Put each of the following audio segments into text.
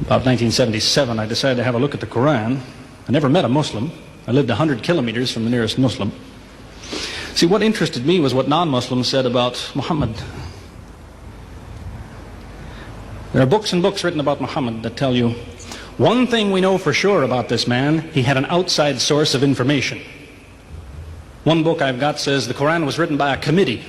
About 1977, I decided to have a look at the Quran. I never met a Muslim. I lived 100 kilometers from the nearest Muslim. See, what interested me was what non-Muslims said about Muhammad. There are books and books written about Muhammad that tell you, one thing we know for sure about this man, he had an outside source of information. One book I've got says the Quran was written by a committee,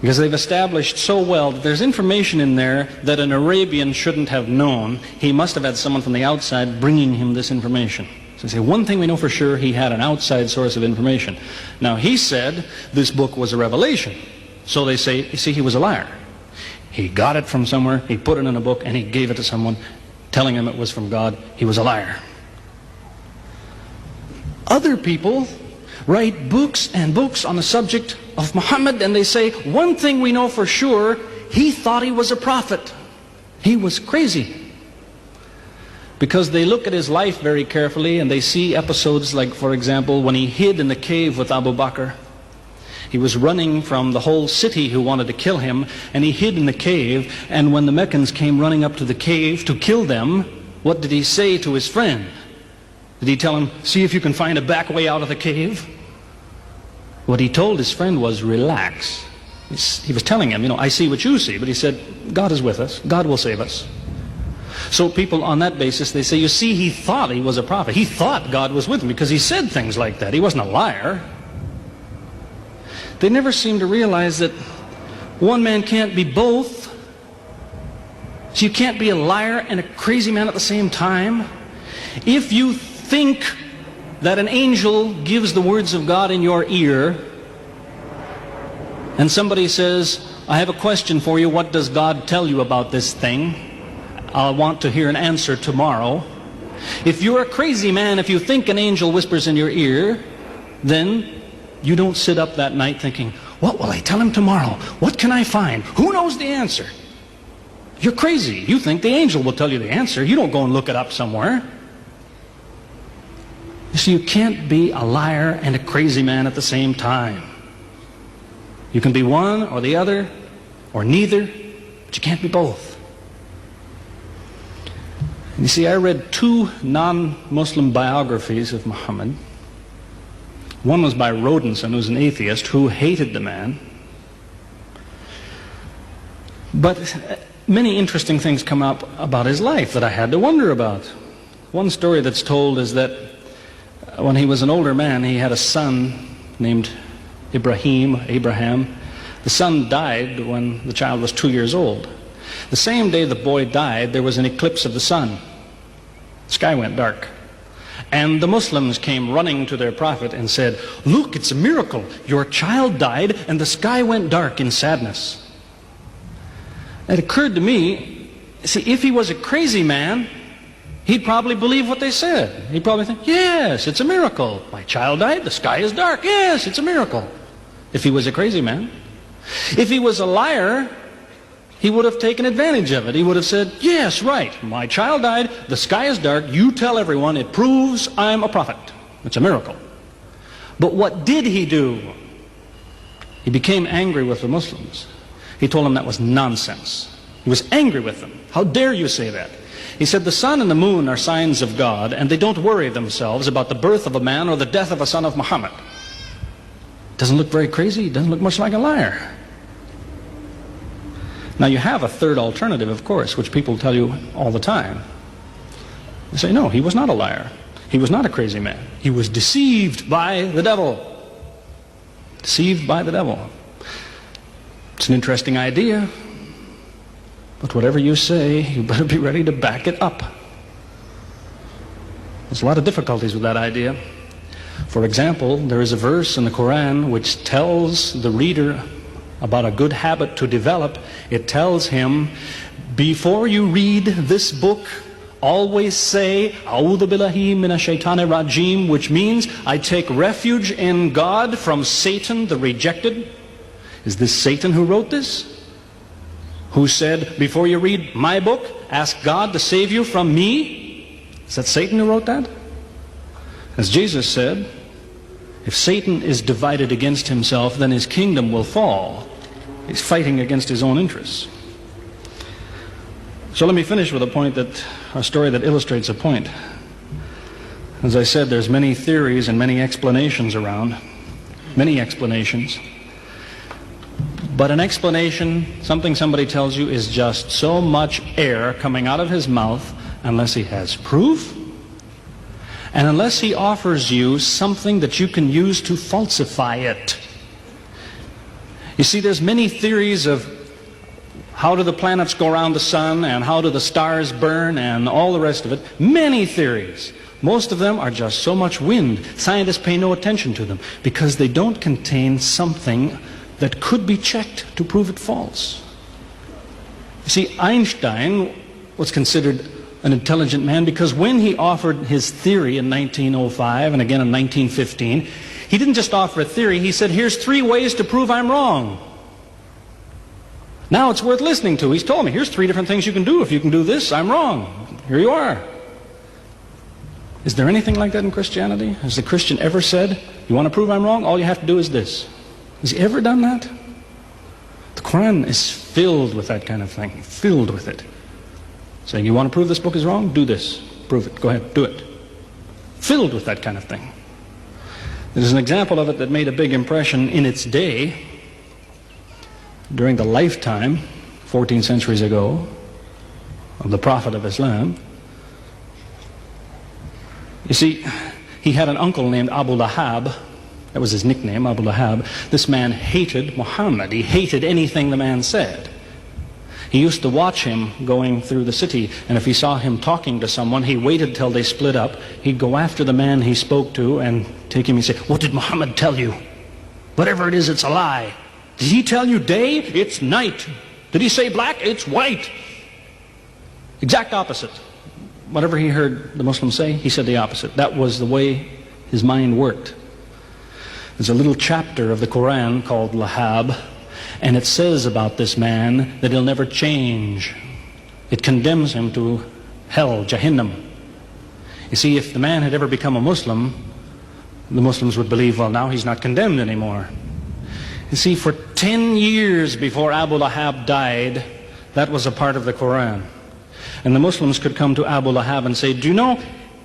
because they've established so well that there's information in there that an Arabian shouldn't have known. He must have had someone from the outside bringing him this information. So they say, one thing we know for sure, he had an outside source of information. Now, he said this book was a revelation. So they say, you see, he was a liar. He got it from somewhere, he put it in a book, and he gave it to someone, telling him it was from God. He was a liar. Other people write books and books on the subject of Muhammad, and they say, one thing we know for sure, he thought he was a prophet. He was crazy. Because they look at his life very carefully, and they see episodes like, for example, when he hid in the cave with Abu Bakr. He was running from the whole city who wanted to kill him, and he hid in the cave, and when the Meccans came running up to the cave to kill them, what did he say to his friend? Did he tell him, see if you can find a back way out of the cave? What he told his friend was, relax. He was telling him, I see what you see, but he said, God is with us, God will save us. So people on that basis, they say, you see, he thought he was a prophet. He thought God was with him because he said things like that. He wasn't a liar. They never seem to realize that one man can't be both. So you can't be a liar and a crazy man at the same time. If you think that an angel gives the words of God in your ear, and somebody says, I have a question for you, what does God tell you about this thing? I want to hear an answer tomorrow. If you're a crazy man, if you think an angel whispers in your ear, then you don't sit up that night thinking, what will I tell him tomorrow? What can I find? Who knows the answer? You're crazy. You think the angel will tell you the answer. You don't go and look it up somewhere. You see, you can't be a liar and a crazy man at the same time. You can be one or the other, or neither, but you can't be both. You see, I read two non-Muslim biographies of Muhammad. One was by Rodenson, who's an atheist, who hated the man. But many interesting things come up about his life that I had to wonder about. One story that's told is that when he was an older man, he had a son named Abraham. The son died when the child was 2 years old. The same day the boy died, there was an eclipse of the sun. The sky went dark. And the Muslims came running to their prophet and said, look, it's a miracle. Your child died and the sky went dark in sadness. It occurred to me, see, if he was a crazy man, he'd probably believe what they said. He'd probably think, yes, it's a miracle. My child died, the sky is dark. Yes, it's a miracle. If he was a crazy man. If he was a liar, he would have taken advantage of it. He would have said, yes, right, my child died, the sky is dark, you tell everyone, it proves I'm a prophet. It's a miracle. But what did he do? He became angry with the Muslims. He told them that was nonsense. He was angry with them. How dare you say that? He said the sun and the moon are signs of God, and they don't worry themselves about the birth of a man or the death of a son of Muhammad. Doesn't look very crazy, doesn't look much like a liar. Now you have a third alternative, of course, which people tell you all the time. They say, no, he was not a liar. He was not a crazy man. He was deceived by the devil. Deceived by the devil. It's an interesting idea, but whatever you say, you better be ready to back it up. There's a lot of difficulties with that idea. For example, there is a verse in the Quran which tells the reader about a good habit to develop. It tells him, before you read this book, always say, A'udhu billahi minash shaitani rajim, which means, I take refuge in God from Satan the rejected. Is this Satan who wrote this? Who said, before you read my book, ask God to save you from me? Is that Satan who wrote that? As Jesus said, if Satan is divided against himself, then his kingdom will fall. He's fighting against his own interests. So let me finish with a story that illustrates a point. As I said, there's many theories and many explanations around, many explanations. But an explanation, something somebody tells you, is just so much air coming out of his mouth unless he has proof and unless he offers you something that you can use to falsify it. You see, there's many theories of how do the planets go around the sun and how do the stars burn and all the rest of it. Many theories. Most of them are just so much wind. Scientists pay no attention to them because they don't contain something that could be checked to prove it false. You see, Einstein was considered an intelligent man because when he offered his theory in 1905 and again in 1915, he didn't just offer a theory, he said, here's 3 ways to prove I'm wrong. Now it's worth listening to. He's told me, here's 3 different things you can do. If you can do this, I'm wrong. Here you are. Is there anything like that in Christianity? Has the Christian ever said, you want to prove I'm wrong? All you have to do is this. Has he ever done that? The Quran is filled with that kind of thing, filled with it. Saying, you want to prove this book is wrong? Do this. Prove it. Go ahead, do it. Filled with that kind of thing. There's an example of it that made a big impression in its day, during the lifetime, 14 centuries ago, of the Prophet of Islam. You see, he had an uncle named Abu Lahab. That was his nickname, Abu Lahab. This man hated Muhammad. He hated anything the man said. He used to watch him going through the city, and if he saw him talking to someone, he waited till they split up. He'd go after the man he spoke to and take him and say, what did Muhammad tell you? Whatever it is, it's a lie. Did he tell you day? It's night. Did he say black? It's white. Exact opposite. Whatever he heard the Muslims say, he said the opposite. That was the way his mind worked. There's a little chapter of the Quran called Lahab, and it says about this man that he'll never change. It condemns him to hell, Jahannam. You see, if the man had ever become a Muslim, the Muslims would believe, well, now he's not condemned anymore. You see, for 10 years before Abu Lahab died, that was a part of the Quran. And the Muslims could come to Abu Lahab and say, do you know,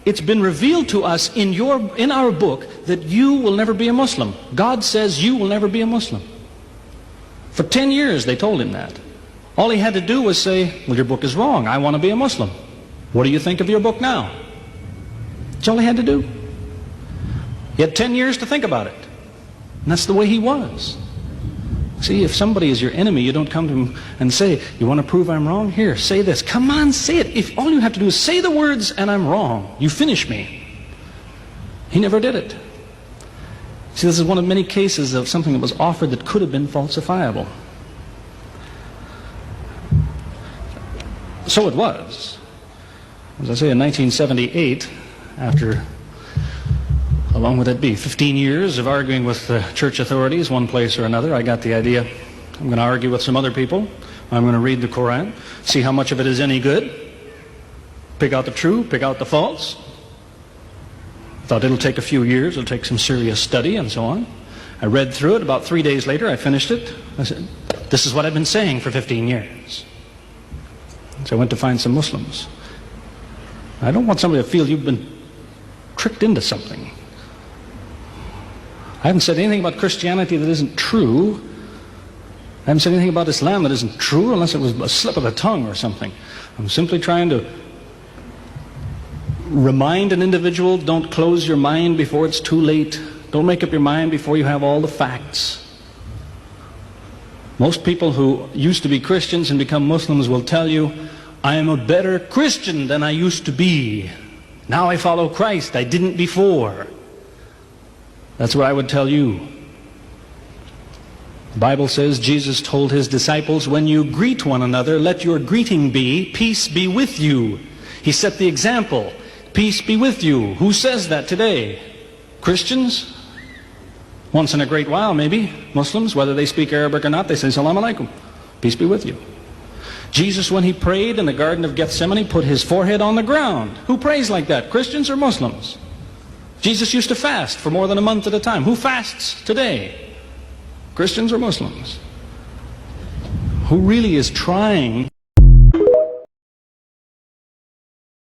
it's been revealed to us in our book that you will never be a Muslim. God says you will never be a Muslim. For 10 years they told him that. All he had to do was say, well, your book is wrong. I want to be a Muslim. What do you think of your book now? That's all he had to do. He had 10 years to think about it. And that's the way he was. See, if somebody is your enemy, you don't come to him and say, you want to prove I'm wrong? Here, say this. Come on, say it. If all you have to do is say the words and I'm wrong, you finish me. He never did it. See, this is one of many cases of something that was offered that could have been falsifiable. So it was. As I say, in 1978, after, how long would that be, 15 years of arguing with the church authorities, one place or another, I got the idea, I'm going to argue with some other people. I'm going to read the Quran, see how much of it is any good, pick out the true, pick out the false. Thought it'll take a few years, it'll take some serious study and so on. I read through it. About 3 days later, I finished it. I said, this is what I've been saying for 15 years. So I went to find some Muslims. I don't want somebody to feel you've been tricked into something. I haven't said anything about Christianity that isn't true. I haven't said anything about Islam that isn't true unless it was a slip of the tongue or something. I'm simply trying to remind an individual, don't close your mind before it's too late. Don't make up your mind before you have all the facts. Most people who used to be Christians and become Muslims will tell you, I am a better Christian than I used to be. Now I follow Christ. I didn't before. That's what I would tell you. The Bible says Jesus told his disciples, when you greet one another, let your greeting be, peace be with you. He set the example. Peace be with you. Who says that today? Christians? Once in a great while, maybe. Muslims, whether they speak Arabic or not, they say, Salaam alaikum. Peace be with you. Jesus, when he prayed in the Garden of Gethsemane, put his forehead on the ground. Who prays like that? Christians or Muslims? Jesus used to fast for more than a month at a time. Who fasts today? Christians or Muslims? Who really is trying